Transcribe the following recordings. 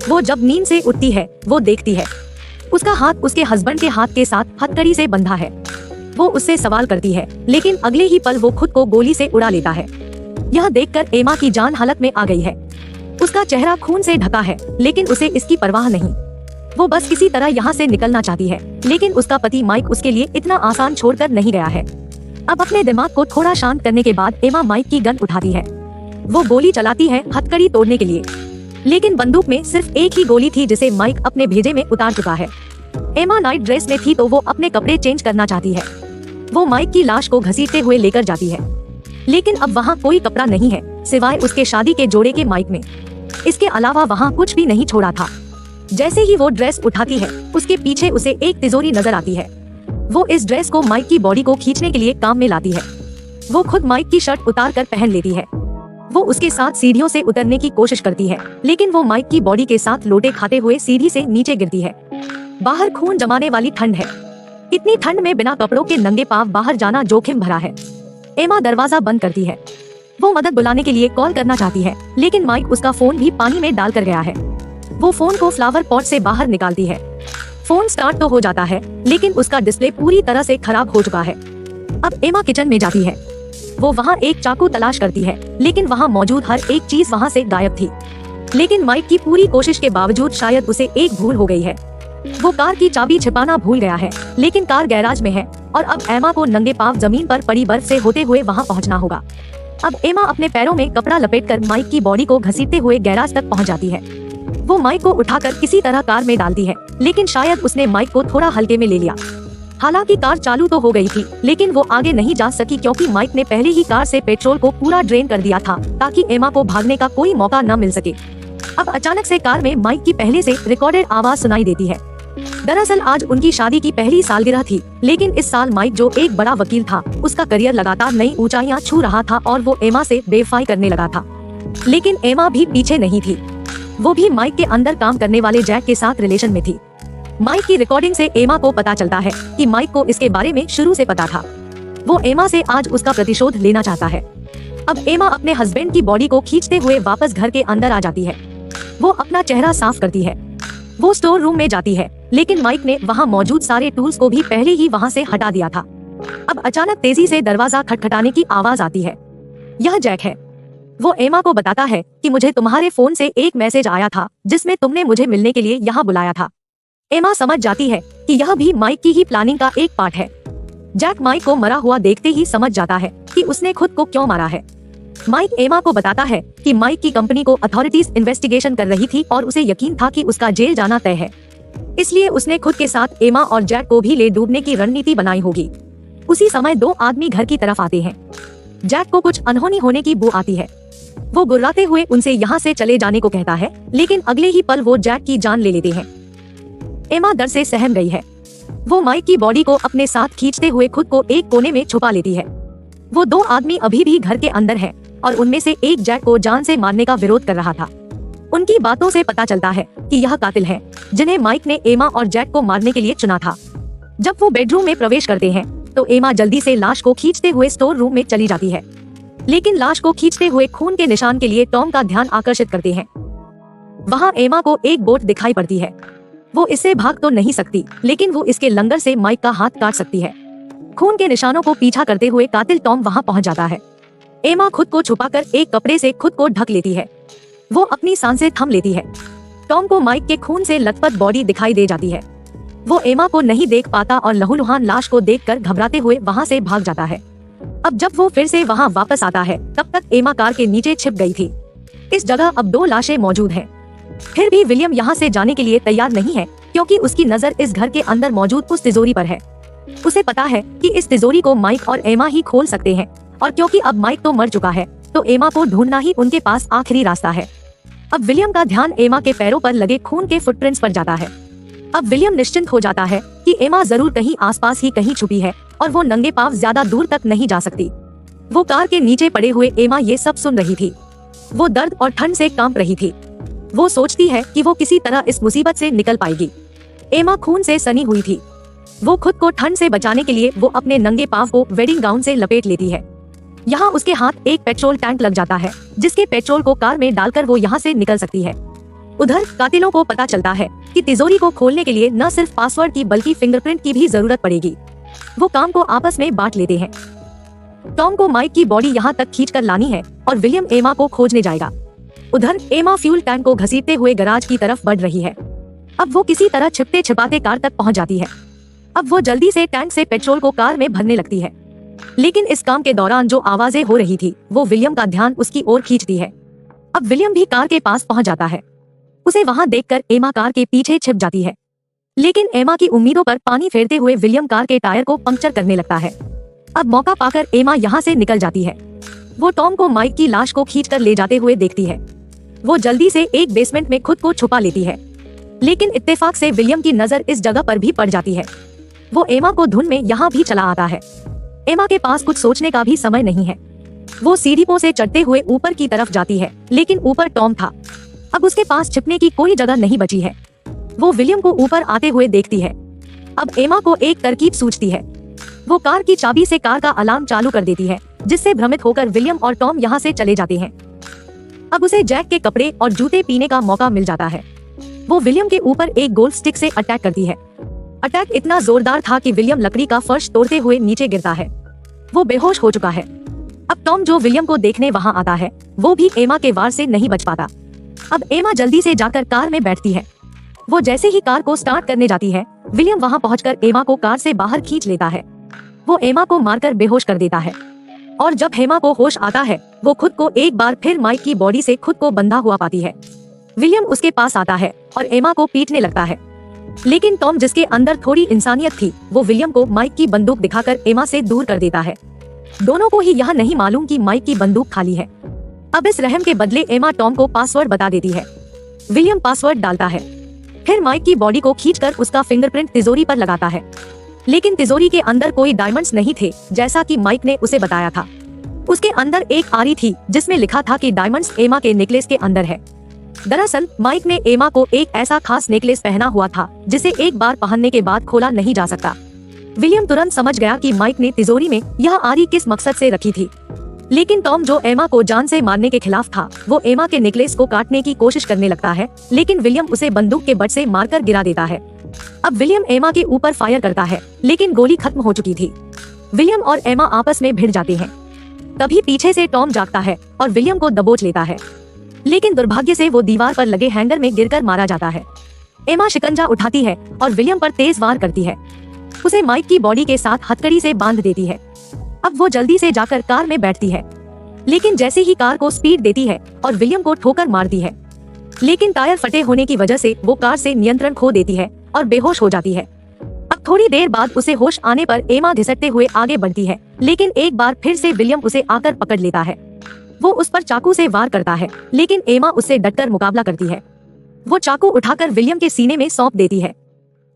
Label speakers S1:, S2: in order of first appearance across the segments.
S1: वो जब नींद से उठती है वो देखती है उसका हाथ उसके हस्बैंड के हाथ के साथ हथकड़ी से बंधा है। वो उससे सवाल करती है लेकिन अगले ही पल वो खुद को गोली से उड़ा लेता है। यह देखकर एमा की जान हालत में आ गई है। उसका चेहरा खून से ढका है लेकिन उसे इसकी परवाह नहीं। वो बस किसी तरह यहाँ से निकलना चाहती है, लेकिन उसका पति माइक उसके लिए इतना आसान छोड़कर नहीं गया है। अब अपने दिमाग को थोड़ा शांत करने के बाद एमा माइक की गन उठाती है। वो गोली चलाती है हथकड़ी तोड़ने के लिए, लेकिन बंदूक में सिर्फ एक ही गोली थी जिसे माइक अपने भेजे में उतार चुका है। एमा नाइट ड्रेस में थी तो वो अपने कपड़े चेंज करना चाहती है। वो माइक की लाश को घसीटते हुए लेकर जाती है, लेकिन अब वहाँ कोई कपड़ा नहीं है सिवाय उसके शादी के जोड़े के माइक में। इसके अलावा वहाँ कुछ भी नहीं छोड़ा था। जैसे ही वो ड्रेस उठाती है उसके पीछे उसे एक तिजोरी नजर आती है। वो इस ड्रेस को माइक की बॉडी को खींचने के लिए काम में लाती है। वो खुद माइक की शर्ट उतार कर पहन लेती है। वो उसके साथ सीढ़ियों से उतरने की कोशिश करती है, लेकिन वो माइक की बॉडी के साथ लोटे खाते हुए सीढ़ी से नीचे गिरती है। बाहर खून जमाने वाली ठंड है। इतनी ठंड में बिना कपड़ों के नंगे पांव बाहर जाना जोखिम भरा है। एमा दरवाजा बंद करती है। वो मदद बुलाने के लिए कॉल करना चाहती है, लेकिन माइक उसका फोन भी पानी में डाल कर गया है। वो फोन को फ्लावर पॉट से बाहर निकालती है। फोन स्टार्ट तो हो जाता है, लेकिन उसका डिस्प्ले पूरी तरह से खराब हो चुका है। अब एमा किचन में जाती है। वो वहाँ एक चाकू तलाश करती है, लेकिन वहाँ मौजूद हर एक चीज वहाँ से गायब थी। लेकिन माइक की पूरी कोशिश के बावजूद शायद उसे एक भूल हो गई है। वो कार की चाबी छिपाना भूल गया है, लेकिन कार गैराज में है और अब एमा को नंगे पांव जमीन पर पड़ी बर्फ से होते हुए वहाँ पहुँचना होगा। अब एमा अपने पैरों में कपड़ा लपेटकर माइक की बॉडी को घसीटते हुए गैराज तक पहुँच जाती है। वो माइक को उठाकर किसी तरह कार में डालती है, लेकिन शायद उसने माइक को थोड़ा हल्के में ले लिया। हालांकि कार चालू तो हो गई थी, लेकिन वो आगे नहीं जा सकी क्योंकि माइक ने पहले ही कार से पेट्रोल को पूरा ड्रेन कर दिया था ताकि एमा को भागने का कोई मौका न मिल सके। अब अचानक से कार में माइक की पहले से रिकॉर्डेड आवाज सुनाई देती है। दरअसल आज उनकी शादी की पहली सालगिरह थी, लेकिन इस साल माइक जो एक बड़ा वकील था, उसका करियर लगातार नई ऊंचाइयां छू रहा था और वो एमा से बेवफाई करने लगा था। लेकिन एमा भी पीछे नहीं थी। वो भी माइक के अंदर काम करने वाले जैक के साथ रिलेशन में थी। माइक की रिकॉर्डिंग से एमा को पता चलता है कि माइक को इसके बारे में शुरू से पता था। वो एमा से आज उसका प्रतिशोध लेना चाहता है। अब एमा अपने हस्बैंड की बॉडी को खींचते हुए वापस घर के अंदर आ जाती है। वो अपना चेहरा साफ करती है। वो स्टोर रूम में जाती है, लेकिन माइक ने वहाँ मौजूद सारे टूल्स को भी पहले ही वहाँ से हटा दिया था। अब अचानक तेजी से दरवाजा खटखटाने की आवाज आती है। यह जैक है। वो एमा को बताता है कि मुझे तुम्हारे फोन से एक मैसेज आया था जिसमें तुमने मुझे मिलने के लिए यहाँ बुलाया था। एमा समझ जाती है कि यह भी माइक की ही प्लानिंग का एक पार्ट है। जैक माइक को मरा हुआ देखते ही समझ जाता है कि उसने खुद को क्यों मारा है। माइक एमा को बताता है कि माइक की कंपनी को अथॉरिटीज इन्वेस्टिगेशन कर रही थी और उसे यकीन था कि उसका जेल जाना तय है, इसलिए उसने खुद के साथ एमा और जैक को भी ले डूबने की रणनीति बनाई होगी। उसी समय दो आदमी घर की तरफ आते हैं। जैक को कुछ अनहोनी होने की बू आती है। वो गुर्राते हुए उनसे यहाँ से चले जाने को कहता है, लेकिन अगले ही पल वो जैक की जान ले लेते हैं। एमा डर से सहम गई है। वो माइक की बॉडी को अपने साथ खींचते हुए खुद को एक कोने में छुपा लेती है। वो दो आदमी अभी भी घर के अंदर हैं और उनमें से एक जैक को जान से मारने का विरोध कर रहा था। उनकी बातों से पता चलता है कि यह कातिल है जिन्हें माइक ने एमा और जैक को मारने के लिए चुना था। जब वो बेडरूम में प्रवेश करते हैं तो एमा जल्दी से लाश को खींचते हुए स्टोर रूम में चली जाती है, लेकिन लाश को खींचते हुए खून के निशान के लिए टॉम का ध्यान आकर्षित करते हैं। वहाँ एमा को एक बोट दिखाई पड़ती है। वो इससे भाग तो नहीं सकती, लेकिन वो इसके लंगर से माइक का हाथ काट सकती है। खून के निशानों को पीछा करते हुए कातिल टॉम वहाँ पहुँच जाता है। एमा खुद को छुपाकर एक कपड़े से खुद को ढक लेती है। वो अपनी सांसें थम लेती है। टॉम को माइक के खून से लथपथ बॉडी दिखाई दे जाती है। वो एमा को नहीं देख पाता और लहूलुहान लाश को देखकर घबराते हुए वहाँ से भाग जाता है। अब जब वो फिर से वहाँ वापस आता है, तब तक एमा कार के नीचे छिप गई थी। इस जगह अब दो लाशें मौजूद हैं। फिर भी विलियम यहाँ से जाने के लिए तैयार नहीं है, क्योंकि उसकी नजर इस घर के अंदर मौजूद उस तिजोरी पर है। उसे पता है कि इस तिजोरी को माइक और एमा ही खोल सकते हैं, और क्योंकि अब माइक तो मर चुका है, तो एमा को ढूंढना ही उनके पास आखिरी रास्ता है। अब विलियम का ध्यान एमा के पैरों पर लगे खून के फुटप्रिंट्स पर जाता है। अब विलियम निश्चिंत हो जाता है कि एमा जरूर कहीं आसपास ही कहीं छुपी है और वो नंगे पांव ज्यादा दूर तक नहीं जा सकती। वो कार के नीचे पड़े हुए एमा ये सब सुन रही थी। वो दर्द और ठंड से कांप रही थी। वो सोचती है कि वो किसी तरह इस मुसीबत से निकल पाएगी। एमा खून से सनी हुई थी। वो खुद को ठंड से बचाने के लिए वो अपने नंगे पांव को वेडिंग गाउन से लपेट लेती है। यहाँ उसके हाथ एक पेट्रोल टैंक लग जाता है, जिसके पेट्रोल को कार में डालकर वो यहाँ से निकल सकती है। उधर कातिलों को पता चलता है कि तिजोरी को खोलने के लिए न सिर्फ पासवर्ड की बल्कि फिंगरप्रिंट की भी जरूरत पड़ेगी। वो काम को आपस में बांट लेते हैं। टॉम को माइक की बॉडी यहाँ तक खींच कर लानी है और विलियम एमा को खोजने जाएगा। उधर एमा फ्यूल टैंक को घसीटते हुए गैराज की तरफ बढ़ रही है। अब वो किसी तरह छिपते छिपाते कार तक पहुँच जाती है। अब वो जल्दी से टैंक से पेट्रोल को कार में भरने लगती है, लेकिन इस काम के दौरान जो आवाजें हो रही थी वो विलियम का ध्यान उसकी ओर खींचती है। अब विलियम भी कार के पास पहुंच जाता है। उसे वहां देखकर एमा कार के पीछे छिप जाती है, लेकिन एमा की उम्मीदों पर पानी फेरते हुए विलियम कार के टायर को पंक्चर करने लगता है। अब मौका पाकर एमा यहाँ से निकल जाती है। वो टॉम को माइक की लाश को खींचकर ले जाते हुए देखती है। वो जल्दी से एक बेसमेंट में खुद को छुपा लेती है, लेकिन इत्तेफाक से विलियम की नजर इस जगह पर भी पड़ जाती है। वो एमा को धुन में यहाँ भी चला आता है। एमा के पास कुछ सोचने का भी समय नहीं है। वो सीढ़ियों से चढ़ते हुए ऊपर की तरफ जाती है, लेकिन ऊपर टॉम था। अब उसके पास छिपने की कोई जगह नहीं बची है। वो विलियम को ऊपर आते हुए देखती है। अब एमा को एक तरकीब सूझती है। वो कार की चाबी से कार का अलार्म चालू कर देती है, जिससे भ्रमित होकर विलियम और टॉम यहाँ से चले जाते हैं। अब उसे जैक के कपड़े और जूते पीने का मौका मिल जाता है। वो विलियम के ऊपर एक गोल्फ स्टिक से अटैक करती है। अटैक इतना जोरदार था कि विलियम लकड़ी का फर्श तोड़ते हुए नीचे गिरता है। वो बेहोश हो चुका है। अब टॉम जो विलियम को देखने वहाँ आता है, वो भी एमा के वार से नहीं बच पाता। अब एमा जल्दी से जाकर कार में बैठती है। वो जैसे ही कार को स्टार्ट करने जाती है, विलियम वहाँ पहुंचकर एमा को कार से बाहर खींच लेता है। वो एमा को मारकर बेहोश कर देता है, और जब हेमा को होश आता है, वो खुद को एक बार फिर माइक की बॉडी से खुद को बंधा हुआ पाती है। विलियम उसके पास आता है और एमा को पीटने लगता है, लेकिन टॉम जिसके अंदर थोड़ी इंसानियत थी, वो विलियम को माइक की बंदूक दिखाकर एमा से दूर कर देता है। दोनों को ही यह नहीं मालूम कि माइक की बंदूक खाली है। अब इस रहम के बदले एमा टॉम को पासवर्ड बता देती है। विलियम पासवर्ड डालता है, फिर माइक की बॉडी को खींचकर उसका फिंगरप्रिंट तिजोरी पर लगाता है, लेकिन तिजोरी के अंदर कोई डायमंड्स नहीं थे, जैसा कि माइक ने उसे बताया था। उसके अंदर एक आरी थी जिसमें लिखा था कि डायमंड्स एमा के नेकलेस के अंदर है। दरअसल माइक ने एमा को एक ऐसा खास नेकलेस पहना हुआ था जिसे एक बार पहनने के बाद खोला नहीं जा सकता। विलियम तुरंत समझ गया कि माइक ने तिजोरी में यह आरी किस मकसद से रखी थी, लेकिन टॉम जो एमा को जान से मारने के खिलाफ था, वो एमा के नेकलेस को काटने की कोशिश करने लगता है, लेकिन विलियम उसे बंदूक के बट से मारकर गिरा देता है। अब विलियम एमा के ऊपर फायर करता है, लेकिन गोली खत्म हो चुकी थी। विलियम और एमा आपस में भिड़ जाते हैं। तभी पीछे से टॉम जागता है और विलियम को दबोच लेता है, लेकिन दुर्भाग्य से वो दीवार पर लगे हैंगर में गिरकर मारा जाता है। एमा शिकंजा उठाती है और विलियम पर तेज वार करती है। उसे माइक की बॉडी के साथ हथकड़ी से बांध देती है। अब वो जल्दी से जाकर कार में बैठती है, लेकिन जैसे ही कार को स्पीड देती है और विलियम को ठोकर मारती है, लेकिन टायर फटे होने की वजह से वो कार से नियंत्रण खो देती है और बेहोश हो जाती है। अब थोड़ी देर बाद उसे होश आने पर एमा घिसटते हुए आगे बढ़ती है, लेकिन एक बार फिर से विलियम उसे आकर पकड़ लेता है। वो उस पर चाकू से वार करता है, लेकिन एमा उससे डटकर मुकाबला करती है। वो चाकू उठाकर विलियम के सीने में सौंप देती है।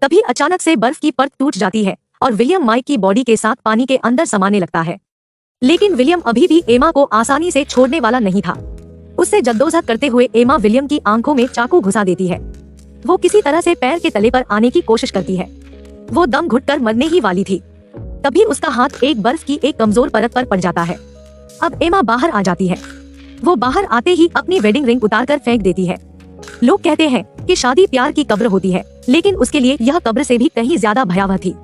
S1: तभी अचानक से बर्फ की परत टूट जाती है और विलियम माइक की बॉडी के साथ पानी के अंदर समाने लगता है, लेकिन विलियम अभी भी एमा को आसानी से छोड़ने वाला नहीं था। उससे जद्दोजहद करते हुए एमा विलियम की आंखों में चाकू घुसा देती है। वो किसी तरह से पैर के तले पर आने की कोशिश करती है। वो दम घुटकर मरने ही वाली थी। तभी उसका हाथ एक बर्फ की एक कमजोर परत पर पड़ जाता है। अब एमा बाहर आ जाती है। वो बाहर आते ही अपनी वेडिंग रिंग उतारकर फेंक देती है। लोग कहते हैं कि शादी प्यार की कब्र होती है, लेकिन उसके लिए यह कब्र से भी कहीं ज्यादा भयावह थी।